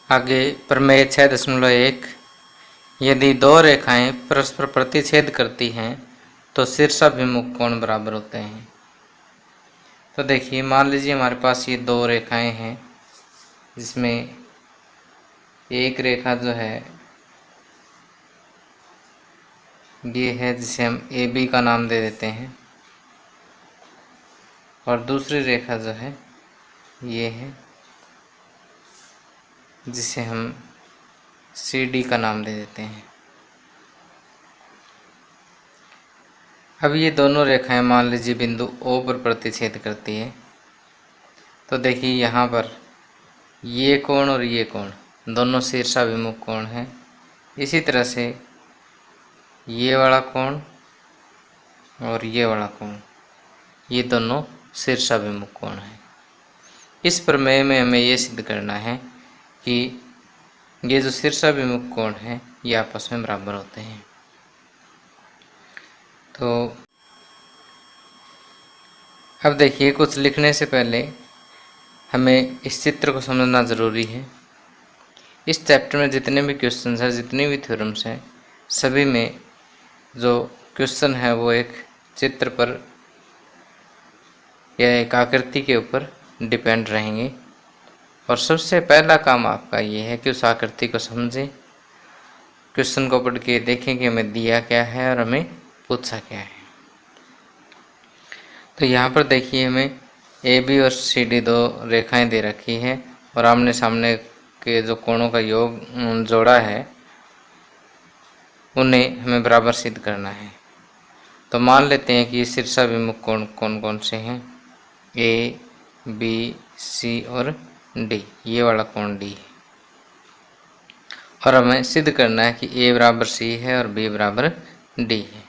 आगे प्रमेय 6.1 यदि दो रेखाएं परस्पर प्रतिच्छेद करती हैं तो शीर्षाभिमुख कोण बराबर होते हैं। तो देखिए, मान लीजिए हमारे पास ये दो रेखाएं हैं, जिसमें एक रेखा जो है ये है, जिसे हम ए बी का नाम दे देते हैं, और दूसरी रेखा जो है ये है, जिसे हम सी डी का नाम दे देते हैं। अब ये दोनों रेखाएं मान लीजिए बिंदु ओ पर प्रतिच्छेद करती है। तो देखिए यहाँ पर ये कोण और ये कोण दोनों शीर्षाभिमुख कोण हैं। इसी तरह से ये वाला कोण और ये वाला कोण, ये दोनों शीर्षाभिमुख कोण हैं। इस प्रमेय में हमें ये सिद्ध करना है कि ये जो शीर्षाभिमुख कोण हैं ये आपस में बराबर होते हैं। तो अब देखिए, कुछ लिखने से पहले हमें इस चित्र को समझना ज़रूरी है। इस चैप्टर में जितने भी क्वेश्चंस हैं, जितनी भी थ्योरम्स हैं, सभी में जो क्वेश्चन है वो एक चित्र पर या एक आकृति के ऊपर डिपेंड रहेंगे। और सबसे पहला काम आपका ये है कि उस आकृति को समझें, क्वेश्चन को पढ़ के देखें कि हमें दिया क्या है और हमें पूछा क्या है। तो यहाँ पर देखिए, हमें ए बी और सी डी दो रेखाएं दे रखी है और आमने सामने के जो कोणों का योग जोड़ा है उन्हें हमें बराबर सिद्ध करना है। तो मान लेते हैं कि ये शीर्षाभिमुख कोण कौन कौन से हैं, ए बी सी और डी। ये वाला कोण डी है और हमें सिद्ध करना है कि ए बराबर सी है और बी बराबर डी है।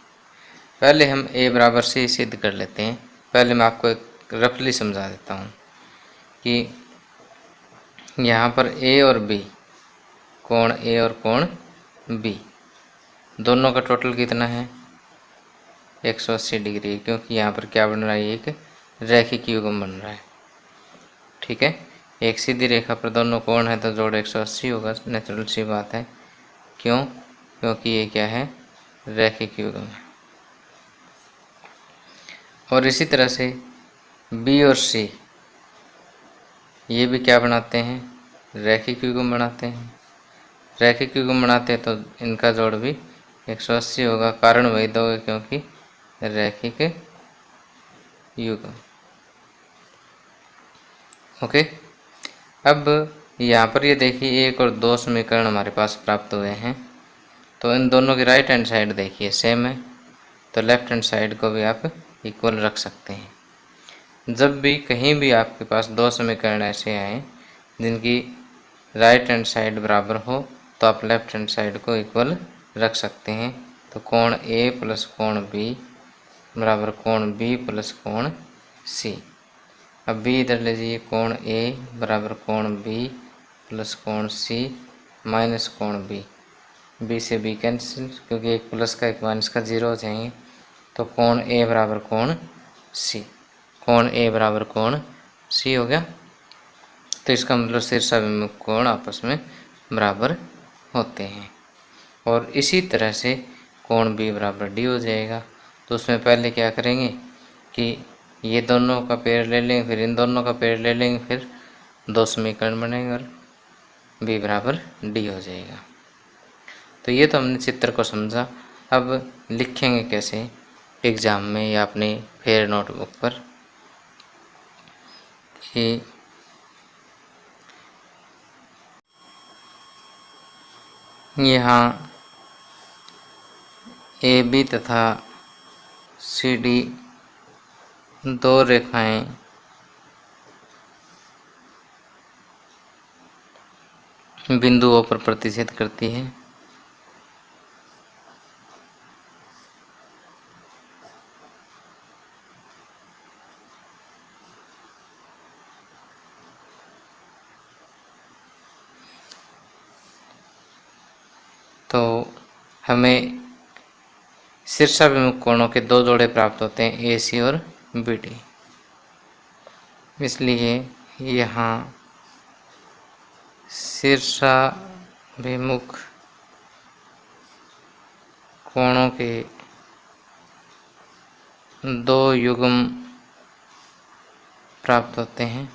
पहले हम ए बराबर सी सिद्ध कर लेते हैं। पहले मैं आपको एक रफली समझा देता हूँ कि यहाँ पर ए और बी, कोण ए और कोण बी, दोनों का टोटल कितना है 180 डिग्री, क्योंकि यहाँ पर क्या बन रहा है, एक रैखिक युग्म बन रहा है। ठीक है, एक सीधी रेखा पर दोनों कोण है तो जोड़ 180 होगा, नेचुरल सी बात है। क्यों? क्योंकि ये क्या है, रैखिक युग्म है। और इसी तरह से बी और सी, ये भी क्या बनाते हैं, रैखिक युग्म बनाते हैं। रैखिक युग्म बनाते हैं तो इनका जोड़ भी 180 होगा। कारण वही दो है, क्योंकि रैखिक युग्म। ओके, अब यहाँ पर ये देखिए 1 और 2 समीकरण हमारे पास प्राप्त हुए हैं। तो इन दोनों की राइट हैंड साइड देखिए सेम है, तो लेफ्ट हैंड साइड को भी आप इक्वल रख सकते हैं। जब भी कहीं भी आपके पास दो समीकरण ऐसे आए जिनकी राइट हैंड साइड बराबर हो तो आप लेफ्ट हैंड साइड को इक्वल रख सकते हैं। तो कोण ए प्लस कोण बी बराबर कोण बी प्लस कोण सी। अब बी इधर लीजिए, कोण ए बराबर कोण बी प्लस कोण सी माइनस कोण बी। बी से बी कैंसिल, क्योंकि एक प्लस का एक माइनस का 0 हो जाएंगे। तो कोण ए बराबर कोण सी, कोण ए बराबर कोण सी हो गया। तो इसका मतलब शीर्षाभिमुख कोण आपस में बराबर होते हैं। और इसी तरह से कोण बी बराबर डी हो जाएगा। तो उसमें पहले क्या करेंगे कि ये दोनों का पेड़ ले लेंगे, फिर इन दोनों का पेड़ ले लेंगे, फिर दो समीकरण बनेंगे और बी बराबर डी हो जाएगा। तो ये तो हमने चित्र को समझा। अब लिखेंगे कैसे एग्ज़ाम में या अपनी फेयर नोटबुक पर कि यहाँ ए बी तथा सी डी दो रेखाएं बिंदुओं पर प्रतिच्छेद करती है। तो हमें शीर्षाभिमुख कोणों के दो जोड़े प्राप्त होते हैं, ए सी और बी डी। इसलिए यहाँ शीर्षाभिमुख कोणों के दो युग्म प्राप्त होते हैं।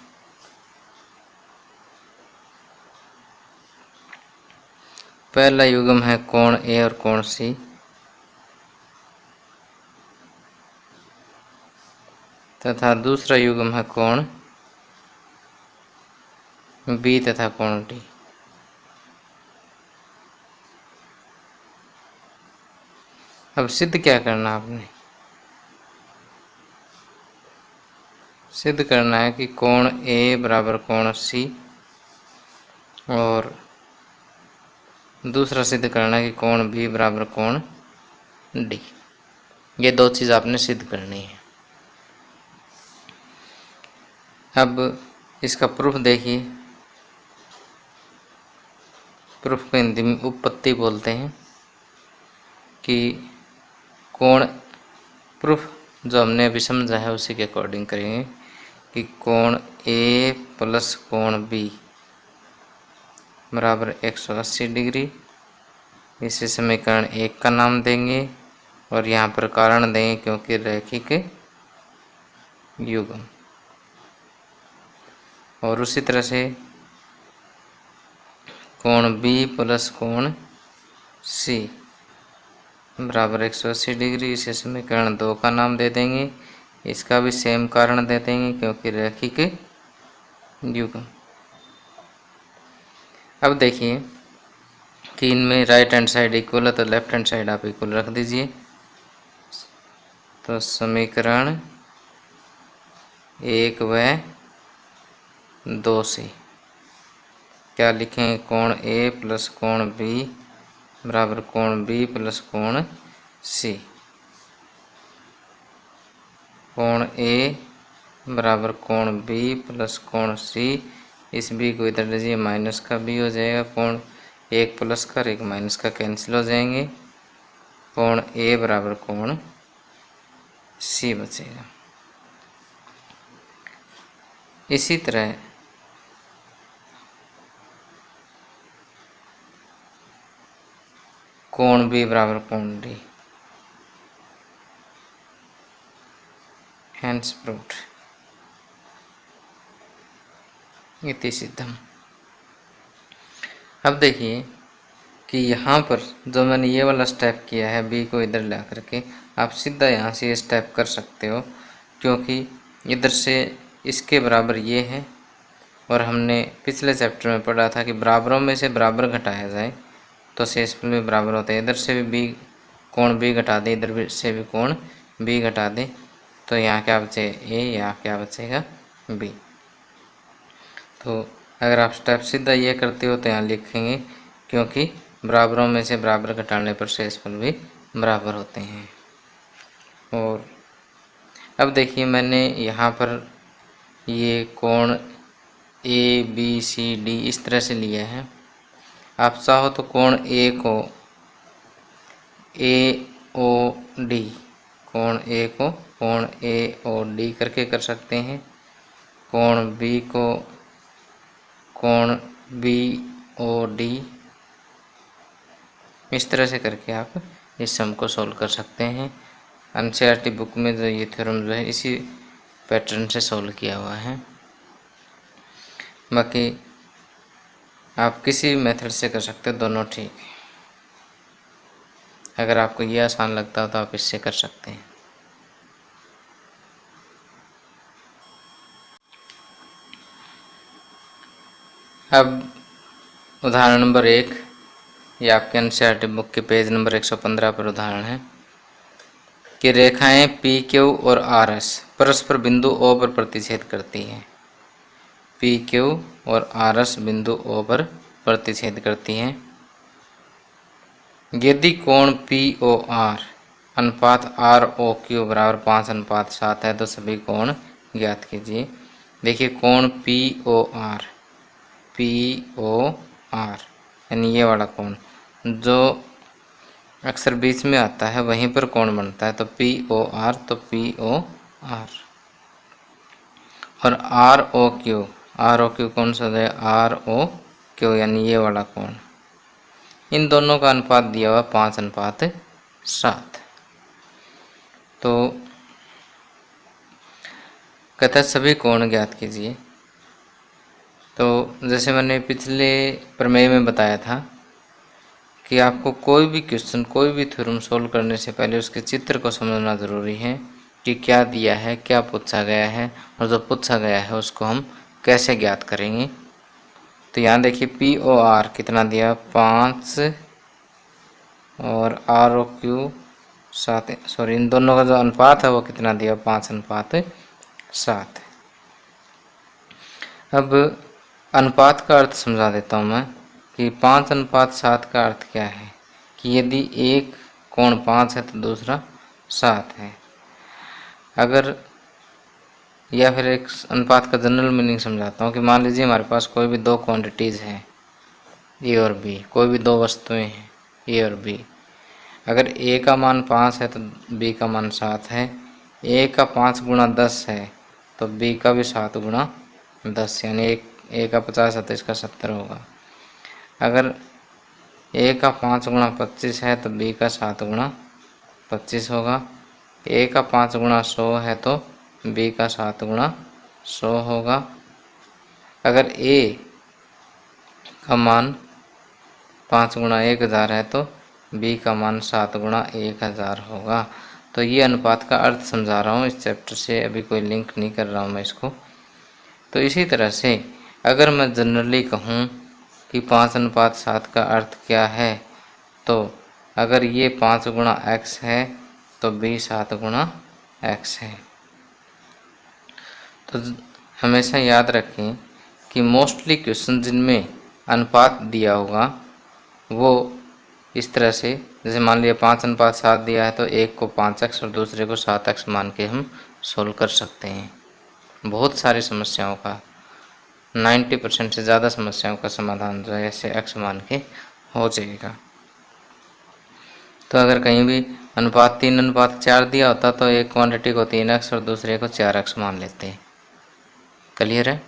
पहला युग्म है कोण ए और कोण सी, तथा दूसरा युग्म है कोण बी तथा कोण डी। अब सिद्ध क्या करना आपने? सिद्ध करना है कि कोण ए बराबर कोण सी, और दूसरा सिद्ध करना है कि कोण बी बराबर कोण डी। ये दो चीज़ आपने सिद्ध करनी है। अब इसका प्रूफ देखिए। प्रूफ को हिंदी में उपपत्ति बोलते हैं कि कोण, प्रूफ जो हमने अभी समझा है उसी के अकॉर्डिंग करेंगे कि कोण ए प्लस कोण बी बराबर 180 डिग्री। इसे समीकरण 1 का नाम देंगे और यहाँ पर कारण देंगे क्योंकि रैखिक युग्म। और उसी तरह से कोण बी प्लस कोण सी बराबर 180 डिग्री, इसे समीकरण 2 का नाम दे देंगे। इसका भी सेम कारण दे देंगे क्योंकि रैखिक युग्म। अब देखिए कि इनमें राइट हैंड साइड इक्वल है तो लेफ्ट हैंड साइड आप इक्वल रख दीजिए। तो समीकरण 1 व 2 से क्या लिखें? कोण ए प्लस कोण बी बराबर कोण बी प्लस कोण सी। कोण ए बराबर कोण बी प्लस कोण सी, इस बी को इधर लीजिए, माइनस का बी हो जाएगा। कोण एक प्लस का और एक माइनस का कैंसिल हो जाएंगे। कोण ए बराबर कोण सी बचेगा। इसी तरह कोण बी बराबर कोण डी, हैंस प्रूव्ड इति सिद्धम। अब देखिए कि यहाँ पर जो मैंने ये वाला स्टेप किया है बी को इधर ला करके, आप सीधा यहाँ से ये स्टेप कर सकते हो क्योंकि इधर से इसके बराबर ये है और हमने पिछले चैप्टर में पढ़ा था कि बराबरों में से बराबर घटाया जाए तो शेषफल भी बराबर होते हैं। इधर से भी बी कोण बी घटा दे, इधर से भी कोण बी घटा दे, तो यहाँ क्या बचेगा? ए, यहाँ क्या बचेगा? बी। तो अगर आप स्टेप सीधा ये करते हो तो यहाँ लिखेंगे क्योंकि बराबरों में से बराबर घटाने पर शेषफल भी बराबर होते हैं। और अब देखिए मैंने यहाँ पर ये कोण ए बी सी डी इस तरह से लिया है। आप चाहो तो कोण ए को ए ओ डी, कोण ए को कोण ए ओ डी करके कर सकते हैं। कोण बी को कोण बी ओ डी, इस तरह से करके आप इस सम को सॉल्व कर सकते हैं। एनसीईआरटी बुक में जो ये थ्योरम जो है इसी पैटर्न से सॉल्व किया हुआ है। बाकी आप किसी भी मेथड से कर सकते हो, दोनों ठीक है। अगर आपको ये आसान लगता हो तो आप इससे कर सकते हैं। अब उदाहरण नंबर 1, ये आपके एनसीईआरटी बुक के पेज नंबर 115 पर उदाहरण है कि रेखाएं पी क्यू और आर एस परस्पर बिंदु ओ पर प्रतिच्छेद करती हैं। पी क्यू और आर एस बिंदु ओ पर प्रतिच्छेद करती हैं। यदि कोण पी ओ आर अनुपात आर ओ क्यू बराबर 5:7 है तो सभी कोण ज्ञात कीजिए। देखिए कोण पी ओ आर यानी ये वाला कोण जो अक्सर बीच में आता है वहीं पर कोण बनता है, तो पी ओ आर, तो पी ओ आर। और आर ओ क्यू कौन सा है? आर ओ क्यू यानी ये वाला कोण, इन दोनों का अनुपात दिया हुआ 5:7। तो कहता है सभी कोण ज्ञात कीजिए। तो जैसे मैंने पिछले प्रमेय में बताया था कि आपको कोई भी क्वेश्चन, कोई भी थ्योरम सोल्व करने से पहले उसके चित्र को समझना ज़रूरी है कि क्या दिया है, क्या पूछा गया है, और जो पूछा गया है उसको हम कैसे ज्ञात करेंगे। तो यहाँ देखिए POR कितना दिया 5 और ROQ 7, सॉरी इन दोनों का जो अनुपात है वो कितना दिया 5:7। अब अनुपात का अर्थ समझा देता हूँ मैं कि 5:7 का अर्थ क्या है कि यदि एक कोण 5 है तो दूसरा 7 है। अगर, या फिर एक अनुपात का जनरल मीनिंग समझाता हूँ कि मान लीजिए हमारे पास कोई भी दो क्वांटिटीज़ हैं ए और बी, कोई भी दो वस्तुएं हैं ए और बी। अगर ए का मान 5 है तो बी का मान 7 है। ए का 5 गुणा 10 है तो बी का भी 7 गुणा 10, यानी ए का 50 है तो इसका 70 होगा। अगर ए का 5 गुणा 25 है तो बी का 7 गुणा 25 होगा। ए का 5 गुणा 100 है तो बी का 7 गुणा 100 होगा। अगर ए का मान 5 गुणा 1000 है तो बी का मान 7 गुणा 1000 होगा। तो ये अनुपात का अर्थ समझा रहा हूँ इस चैप्टर से, अभी कोई लिंक नहीं कर रहा हूँ मैं इसको। तो इसी तरह से अगर मैं जनरली कहूँ कि 5:7 का अर्थ क्या है, तो अगर ये 5 गुणा x है तो b 7 गुणा x है। तो हमेशा याद रखें कि मोस्टली क्वेश्चन जिनमें अनुपात दिया होगा वो इस तरह से, जैसे मान लिया 5:7 दिया है तो एक को 5x और दूसरे को 7x मान के हम सोल्व कर सकते हैं। बहुत सारी समस्याओं का 90% से ज़्यादा समस्याओं का समाधान जो है ऐसे x मान के हो जाएगा। तो अगर कहीं भी अनुपात 3:4 दिया होता तो एक क्वांटिटी को 3x और दूसरे को 4x मान लेते हैं। क्लियर है?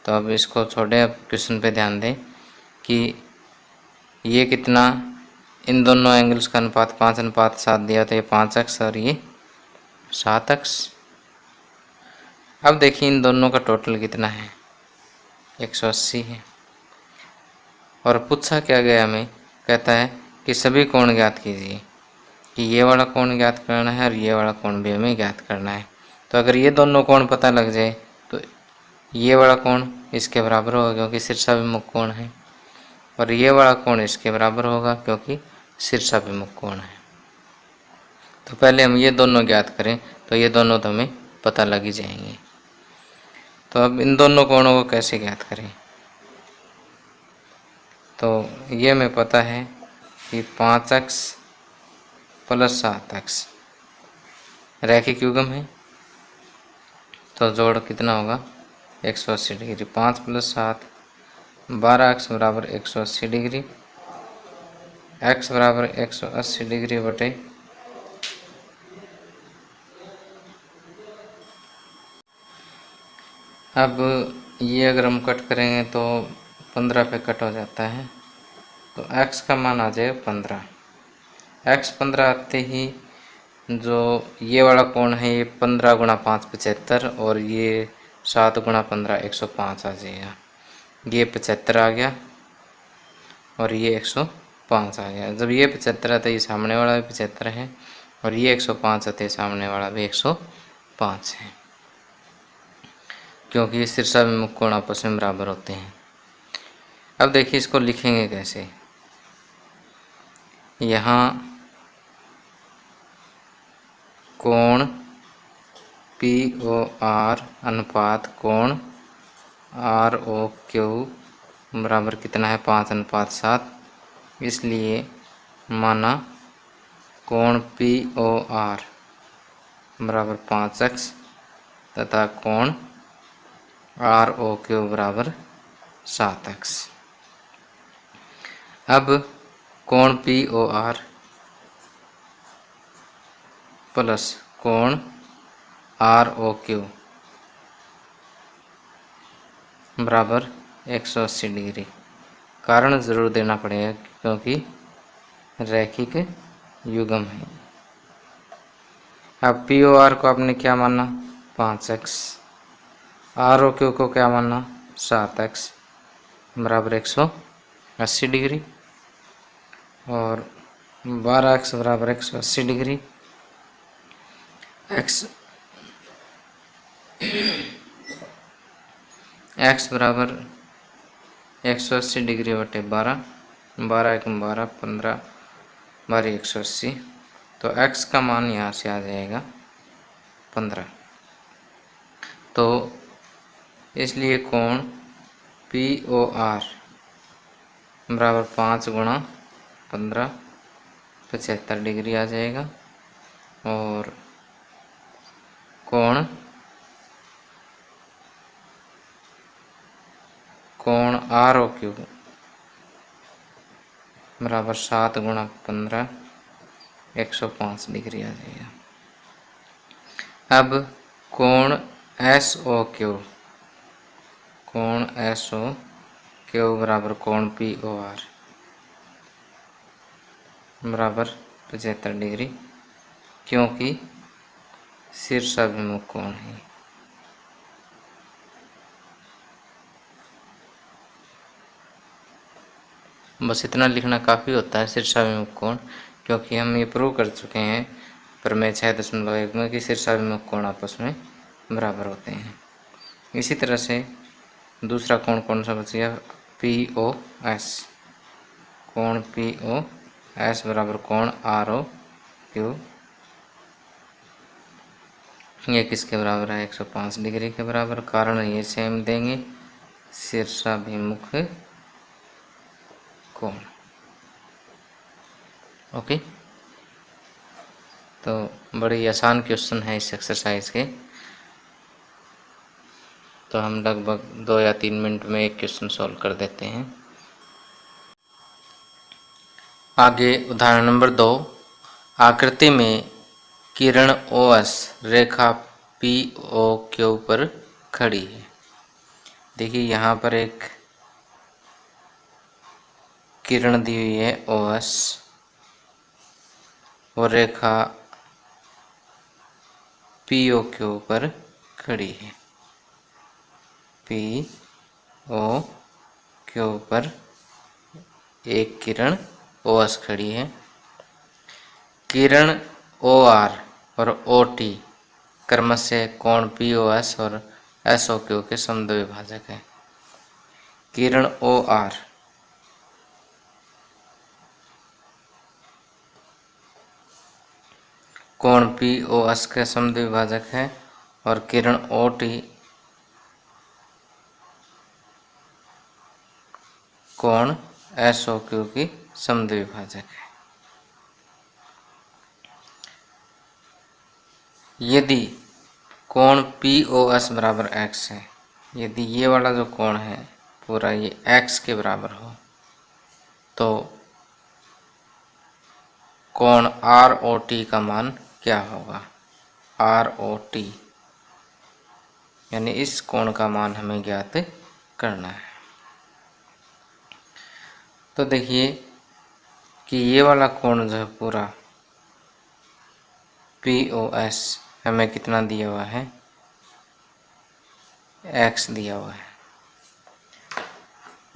तो अब इसको छोड़ें, अब क्वेश्चन पे ध्यान दें कि ये कितना, इन दोनों एंगल्स का अनुपात 5:7 दिया तो ये 5x और ये 7x। अब देखिए इन दोनों का टोटल कितना है 180 है। और पूछा क्या गया हमें, कहता है कि सभी कोण ज्ञात कीजिए, कि ये वाला कोण ज्ञात करना है और ये वाला कोण भी हमें ज्ञात करना है। तो अगर ये दोनों कोण पता लग जाए तो ये वाला कोण इसके बराबर होगा क्योंकि शीर्षाभिमुख कोण है, और ये वाला कोण इसके बराबर होगा क्योंकि शीर्षाभिमुख कोण है। तो पहले हम ये दोनों ज्ञात करें तो ये दोनों तो हमें पता लग ही जाएंगे। तो अब इन दोनों कोणों को कैसे ज्ञात करें, तो ये हमें पता है कि 5x प्लस 7x रैखिक युग्म है, तो जोड़ कितना होगा 180 डिग्री। 5 + 7 12x बराबर 180 डिग्री, x बराबर 180 डिग्री बटे अब ये अगर हम कट करेंगे तो 15 पे कट हो जाता है, तो x का मान आ जाएगा 15। x 15 आते ही जो ये वाला कोण है ये 15 गुणा 5 75 और ये 7 गुणा 15 105 आ जाएगा। ये 75 आ गया और ये 105 आ गया। जब ये 75 है तो ये सामने वाला भी 75 है और ये 105 है तो सामने वाला भी 105 है, क्योंकि ये शीर्षाभिमुख कोण आपस में बराबर होते हैं। अब देखिए इसको लिखेंगे कैसे। यहाँ कोण POR अनुपात कोण ROQ बराबर कितना है 5:7, इसलिए माना कोण POR बराबर 5x तथा कोण ROQ बराबर 7x। अब कोण POR प्लस कोण ROQ बराबर 180 डिग्री। कारण ज़रूर देना पड़ेगा क्योंकि रैखिक युग्म है। अब पी ओ आर को आपने क्या माना 5x, आर ओ क्यू को क्या माना 7x बराबर 180 डिग्री और 12x बराबर 180 डिग्री। x बराबर 180 डिग्री बटे 12, 12 एक 12, 15 बारी 180, तो x का मान यहाँ से आ जाएगा 15। तो इसलिए कोण पी ओ आर बराबर 5 गुणा 15 75 डिग्री आ जाएगा और कोण आर ओ क्यू बराबर 7 गुणा 15 105 डिग्री आ जाएगा। अब कोण एस ओ क्यू बराबर कोण पी ओ आर बराबर 75 डिग्री, क्योंकि शीर्षाभिमुख कोण है। बस इतना लिखना काफ़ी होता है शीर्षाभिमुख कोण, क्योंकि हम ये प्रूव कर चुके हैं प्रमेय 6.1 में कि शीर्षाभिमुख कोण आपस में बराबर होते हैं। इसी तरह से दूसरा कोण कौन सा बच गया पी ओ एस, कोण पी ओ एस बराबर कोण आर ओ क्यू, ये किसके बराबर है 105 डिग्री के बराबर। कारण ये सेम देंगे शीर्षाभिमुख कोण। ओके, तो बड़ी आसान क्वेश्चन है इस एक्सरसाइज के। तो हम लगभग 2 या 3 मिनट में एक क्वेश्चन सॉल्व कर देते हैं। आगे उदाहरण नंबर 2, आकृति में किरण OS रेखा POQ पर खड़ी है। देखिए यहाँ पर एक किरण दी हुई है OS और रेखा POQ पर खड़ी है। POQ पर एक किरण OS खड़ी है। किरण OR और OT क्रमशः कोण POS और SOQ के समद्विभाजक है। किरण OR कोण POS के समद्विभाजक है और किरण OT कोण SOQ की समद्विभाजक है। यदि कोण POS बराबर x है, यदि ये वाला जो कोण है पूरा ये x के बराबर हो, तो कोण ROT का मान क्या होगा। ROT यानी इस कोण का मान हमें ज्ञात करना है। तो देखिए कि ये वाला कोण जो है पूरा POS हमें कितना दिया हुआ है x दिया हुआ है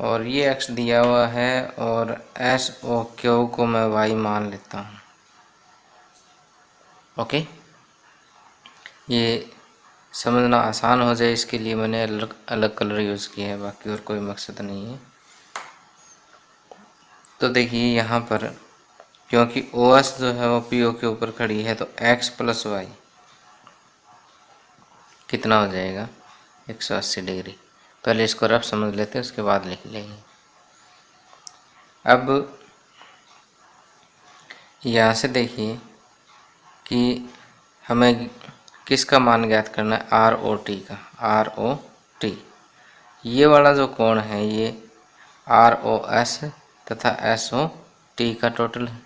और ये x दिया हुआ है और SOQ को मैं y मान लेता हूँ। ओके, ये समझना आसान हो जाए इसके लिए मैंने अलग अलग कलर यूज़ किया है, बाकी और कोई मकसद नहीं है। तो देखिए यहाँ पर क्योंकि OS जो है वो PO के ऊपर खड़ी है, तो x प्लस वाई कितना हो जाएगा 180 डिग्री। पहले इसको रफ समझ लेते हैं, उसके बाद लिख लेंगे। अब यहाँ से देखिए कि हमें किसका मान ज्ञात करना है ROT का। ROT ये वाला जो कोण है ये ROS तथा SOT का टोटल है,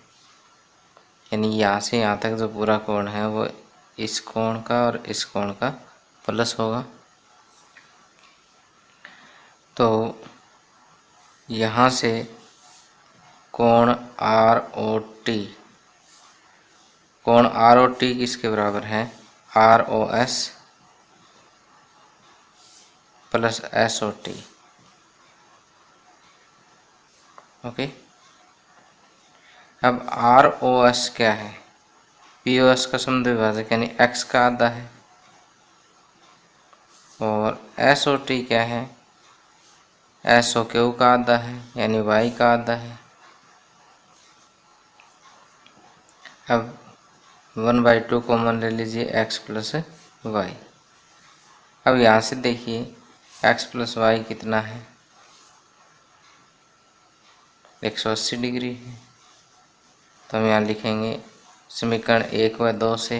यानी यहाँ से यहाँ तक जो पूरा कोण है वो इस कोण का और इस कोण का प्लस होगा। तो यहाँ से कोण आर ओ टी, कोण आर ओ टी किसके बराबर है? R O S plus S O T. Okay, अब आर ओ एस क्या है? पी ओ एस का समद्विभाजक यानी एक्स का आधा है, और एस ओ टी क्या है? एस ओ क्यू का आधा है यानी वाई का आधा है। अब 1/2 कॉमन ले लीजिए, एक्स प्लस वाई। अब यहाँ से देखिए एक्स प्लस वाई कितना है? 180 डिग्री है। तो हम यहाँ लिखेंगे समीकरण 1 व 2 से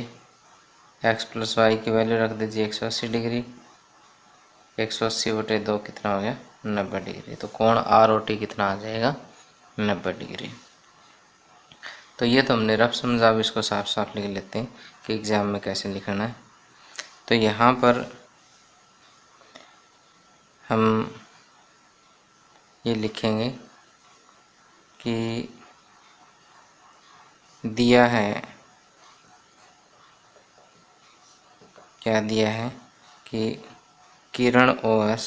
एक्स प्लस वाई की वैल्यू रख दीजिए 180 डिग्री। 180/2 कितना हो गया? 90 डिग्री। तो कोण आर ओ टी कितना आ जाएगा? 90 डिग्री। तो ये तो हमने रफ समझा, अब इसको साफ साफ लिख लेते हैं कि एग्ज़ाम में कैसे लिखना है। तो यहाँ पर हम ये लिखेंगे कि दिया है, क्या दिया है कि किरण ओ एस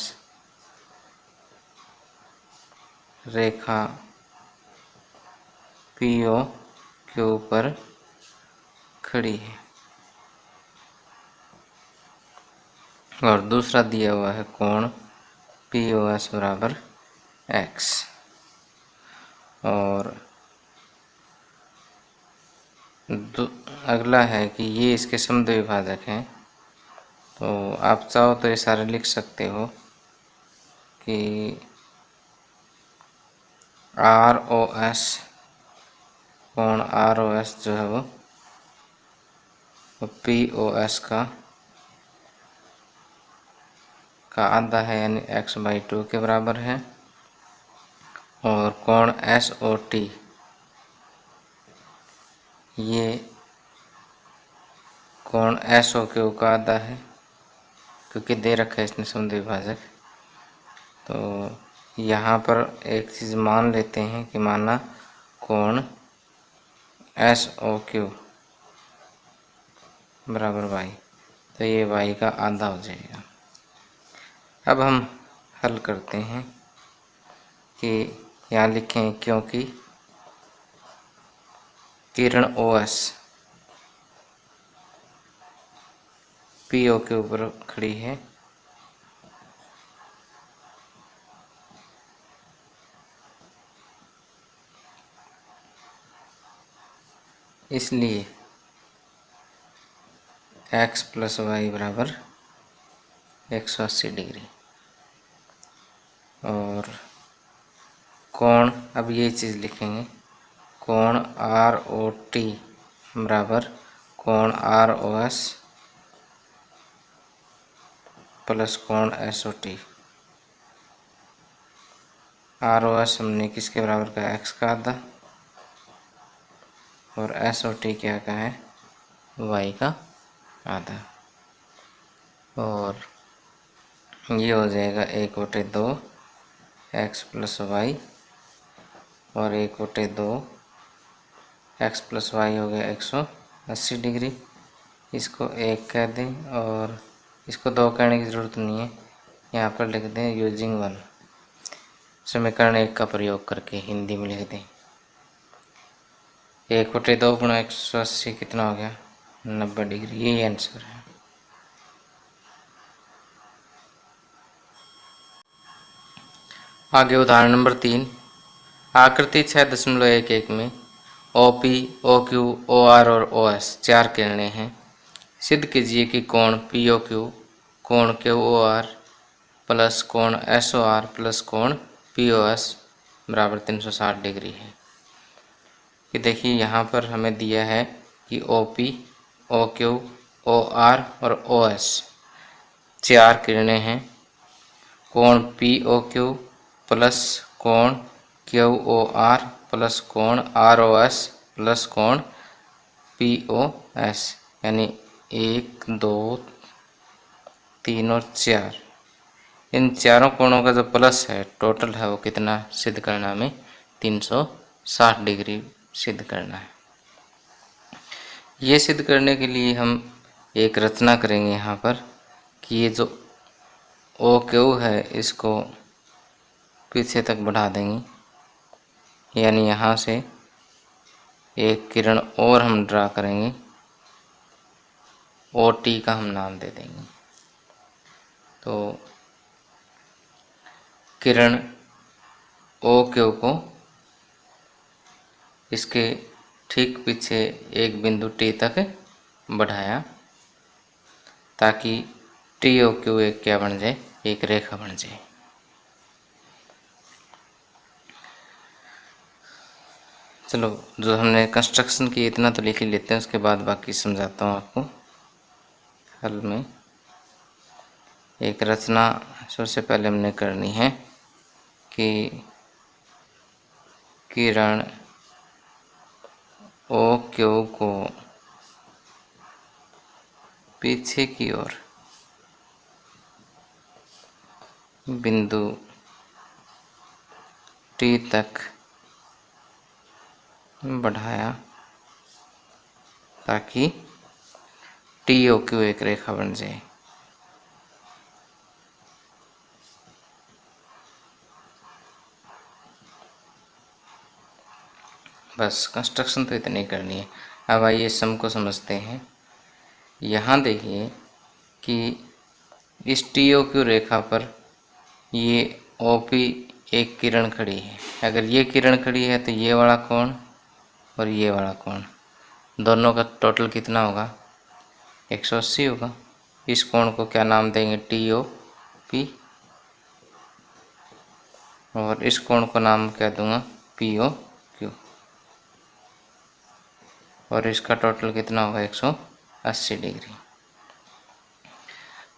रेखा पी ओ क्यू पर खड़ी है, और दूसरा दिया हुआ है कोण पी ओ एस बराबर एक्स, और अगला है कि ये इसके समद्विभाजक हैं। तो आप चाहो तो ये सारे लिख सकते हो कि आर ओ एस, कोण आर ओ एस जो है वो पी ओ एस का आधा है यानी x/2 के बराबर है, और कोण एस ओ टी ये कोण एस ओ क्यू का आधा है, क्योंकि दे रखा है इसने समद्विभाजक। तो यहाँ पर एक चीज़ मान लेते हैं कि माना कोण एस ओ क्यू बराबर वाई, तो ये वाई का आधा हो जाएगा। अब हम हल करते हैं कि यहाँ लिखें क्योंकि किरण ओ एस पी ओ के ऊपर खड़ी है, इसलिए x प्लस वाई बराबर 180 डिग्री। और कोण, अब ये चीज़ लिखेंगे, कोण आर ओ टी बराबर कोण आर ओ एस प्लस कोण S O T. R O S हमने किसके बराबर का? एक्स का आधा, और एस ओ टी क्या का है? वाई का आधा। और ये हो जाएगा 1/2 एक्स प्लस वाई, और 1/2 एक्स प्लस वाई हो गया 180 डिग्री। इसको 1 कह दें, और इसको 2 कहने की ज़रूरत नहीं है, यहाँ पर लिख दें यूजिंग 1, समीकरण 1 का प्रयोग करके हिंदी में लिख दें। 1/2 गुणा 180 कितना हो गया? 90 डिग्री। यही आंसर है। आगे उदाहरण नंबर 3, आकृति 6.11 में O P, O Q, O R और ओ एस 4 किरणें हैं। सिद्ध कीजिए कि कोण पी ओ क्यू, कोण क्यू ओ आर प्लस कोण एस ओ आर प्लस कोण पी ओ एस बराबर 360 डिग्री है। कि देखिए यहाँ पर हमें दिया है कि O P, O Q, O R और ओ एस 4 किरणें हैं। कोण पी ओ क्यू प्लस कोण क्यू ओ आर प्लस कोण आर ओ एस प्लस कोण पी ओ एस, यानी 1, 2, 3 और 4, इन चारों कोणों का जो प्लस है टोटल है वो कितना सिद्ध करना, हमें 360 डिग्री सिद्ध करना है। ये सिद्ध करने के लिए हम एक रचना करेंगे यहाँ पर कि ये जो ओ क्यू है इसको पीछे तक बढ़ा देंगे, यानी यहाँ से एक किरण और हम ड्रा करेंगे, ओ टी का हम नाम दे देंगे। तो किरण ओ क्यू को इसके ठीक पीछे एक बिंदु टी तक बढ़ाया ताकि टी ओ क्यू एक क्या बन जाए, एक रेखा बन जाए। चलो जो हमने कंस्ट्रक्शन की इतना तो लिख ही लेते हैं, उसके बाद बाकी समझाता हूँ आपको। हल में एक रचना सबसे पहले हमने करनी है कि किरण ओ क्यू को पीछे की ओर बिंदु टी तक बढ़ाया ताकि टी ओ क्यू एक रेखा बन जाए। बस कंस्ट्रक्शन तो इतनी करनी है। अब आइए सम को समझते हैं। यहाँ देखिए कि इस टी ओ क्यू रेखा पर ये ओ पी एक किरण खड़ी है। अगर ये किरण खड़ी है तो ये वाला कोण और ये वाला कोण दोनों का टोटल कितना होगा, 180 होगा। इस कोण को क्या नाम देंगे, टी ओ पी, और इस कोण को नाम क्या दूंगा, पी ओ क्यू, और इसका टोटल कितना होगा, 180 डिग्री।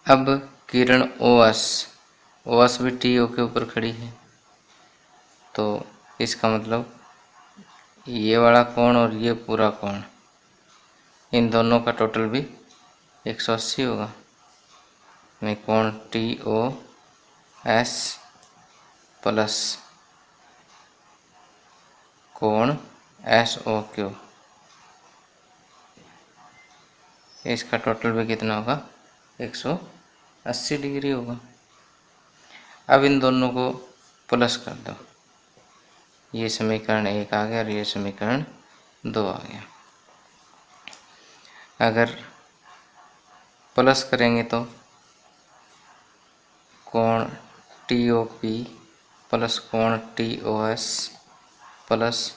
अब किरण ओ एस भी टी ओ के ऊपर खड़ी है, तो इसका मतलब ये वाला कोण और ये पूरा कोण इन दोनों का टोटल भी 180 होगा। में कोण टी ओ एस प्लस कोण एस ओ क्यू, इसका टोटल भी कितना होगा, 180 डिग्री होगा। अब इन दोनों को प्लस कर दो, ये समीकरण 1 आ गया और ये समीकरण 2 आ गया। अगर प्लस करेंगे तो कोण टी ओ पी प्लस कोण टी ओ एस प्लस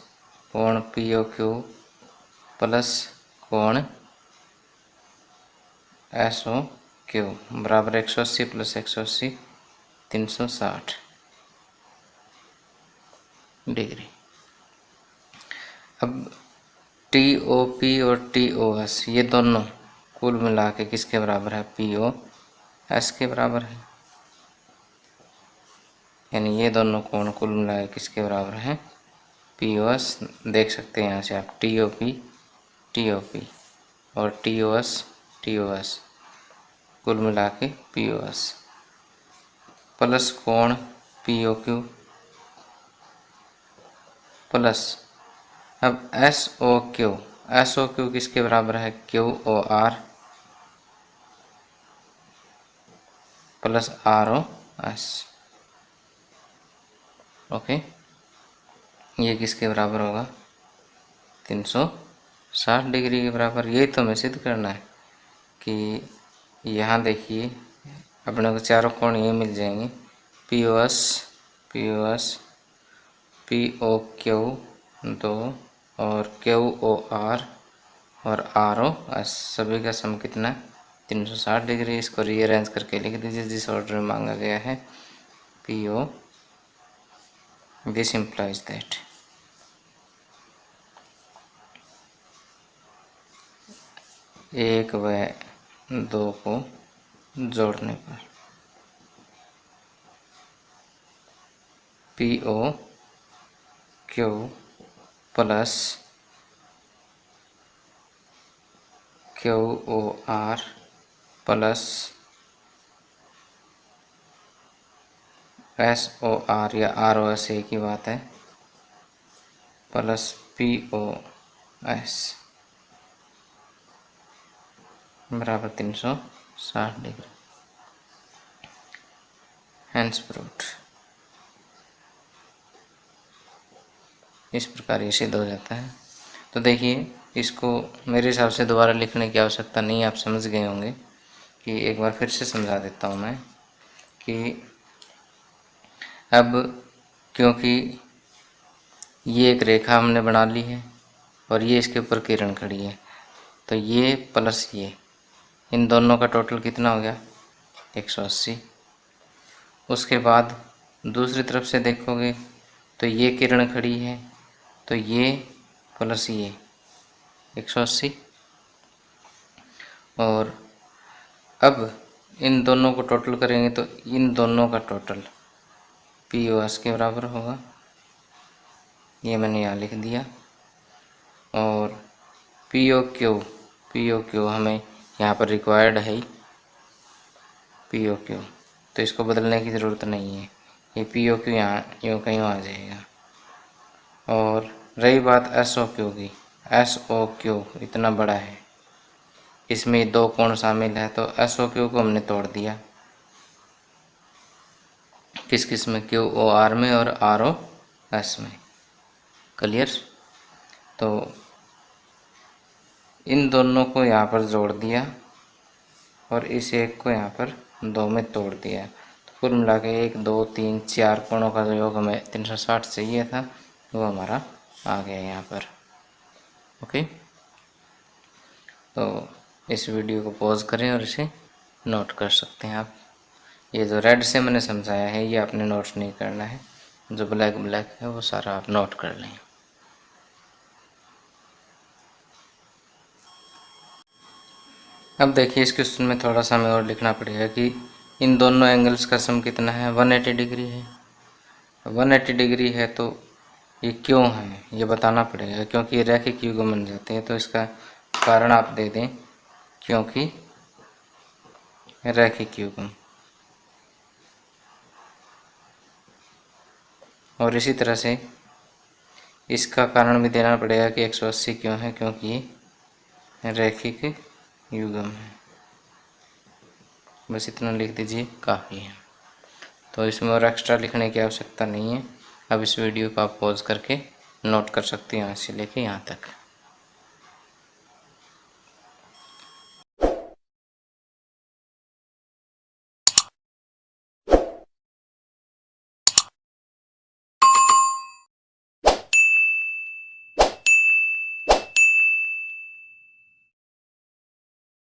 कोण पी ओ क्यू प्लस कोण एस ओ क्यू बराबर 180 प्लस 180 360 डिग्री। अब टी ओ पी और टी ओ एस ये दोनों कुल मिला के किसके बराबर है, पी ओ एस के बराबर है। यानी ये दोनों कोण कुल मिला के किसके बराबर हैं, पी ओ एस। देख सकते हैं यहाँ से आप टी ओ पी और टी ओ एस कुल मिला के पी ओ एस प्लस कोण पी ओ क्यू प्लस अब एस ओ क्यू किसके बराबर है, Q O R plus R O S. Okay, ये किसके बराबर होगा, 360 डिग्री के बराबर। यही तो हमें सिद्ध करना है कि यहाँ देखिए अपने को चारों कोण ये मिल जाएंगे, P O S P O Q 2 और क्यू ओ आर और आर ओ एस, सभी का सम कितना, 360 डिग्री। इसको रीअरेंज करके लिख दीजिए जिस ऑर्डर में मांगा गया है, P O, this implies that एक व 2 को जोड़ने पर P O Q plus Q O R plus SOR या ROS एक ही बात है, प्लस POS बराबर 360 डिग्री। Hence proved. इस प्रकार ये सिद्ध हो जाता है। तो देखिए, इसको मेरे हिसाब से दोबारा लिखने की आवश्यकता नहीं है, आप समझ गए होंगे कि एक बार फिर से समझा देता हूँ मैं कि अब क्योंकि ये एक रेखा हमने बना ली है और ये इसके ऊपर किरण खड़ी है, तो ये प्लस ये, इन दोनों का टोटल कितना हो गया 180। उसके बाद दूसरी तरफ से देखोगे तो ये किरण खड़ी है, तो ये प्लस ये 180। और अब इन दोनों को टोटल करेंगे तो इन दोनों का टोटल POS के बराबर होगा, ये मैंने यहाँ लिख दिया। और POQ हमें यहाँ पर रिक्वायर्ड है ही POQ, तो इसको बदलने की ज़रूरत नहीं है, ये POQ यहाँ यूँ कहीं आ जाएगा। और रही बात SOQ की, SOQ इतना बड़ा है, इसमें दो कोण शामिल है, तो SOQ को हमने तोड़ दिया किस किस में, QOR में और ROS में। क्लियर? तो इन दोनों को यहाँ पर जोड़ दिया और इस एक को यहाँ पर दो में तोड़ दिया, तो कुल मिला के 1 2 3 4 कोणों का योग हमें 360 चाहिए था, वो हमारा आ गया यहाँ पर। ओके, तो इस वीडियो को पॉज करें और इसे नोट कर सकते हैं आप। ये जो रेड से मैंने समझाया है ये आपने नोट नहीं करना है, जो ब्लैक है वो सारा आप नोट कर लें। अब देखिए, इस क्वेश्चन में थोड़ा सा हमें और लिखना पड़ेगा कि इन दोनों एंगल्स का सम कितना है, 180 डिग्री है। 180 डिग्री है तो ये क्यों है ये बताना पड़ेगा, क्योंकि ये रैखिक युग्म बन जाते हैं, तो इसका कारण आप दे दें क्योंकि रैखिक युग्म। और इसी तरह से इसका कारण भी देना पड़ेगा कि 180 क्यों है, क्योंकि ये रैखिक युग्म है। बस इतना लिख दीजिए, काफ़ी है। तो इसमें और एक्स्ट्रा लिखने की आवश्यकता नहीं है। अब इस वीडियो को आप पॉज करके नोट कर सकते हैं यहाँ से लेके यहाँ तक।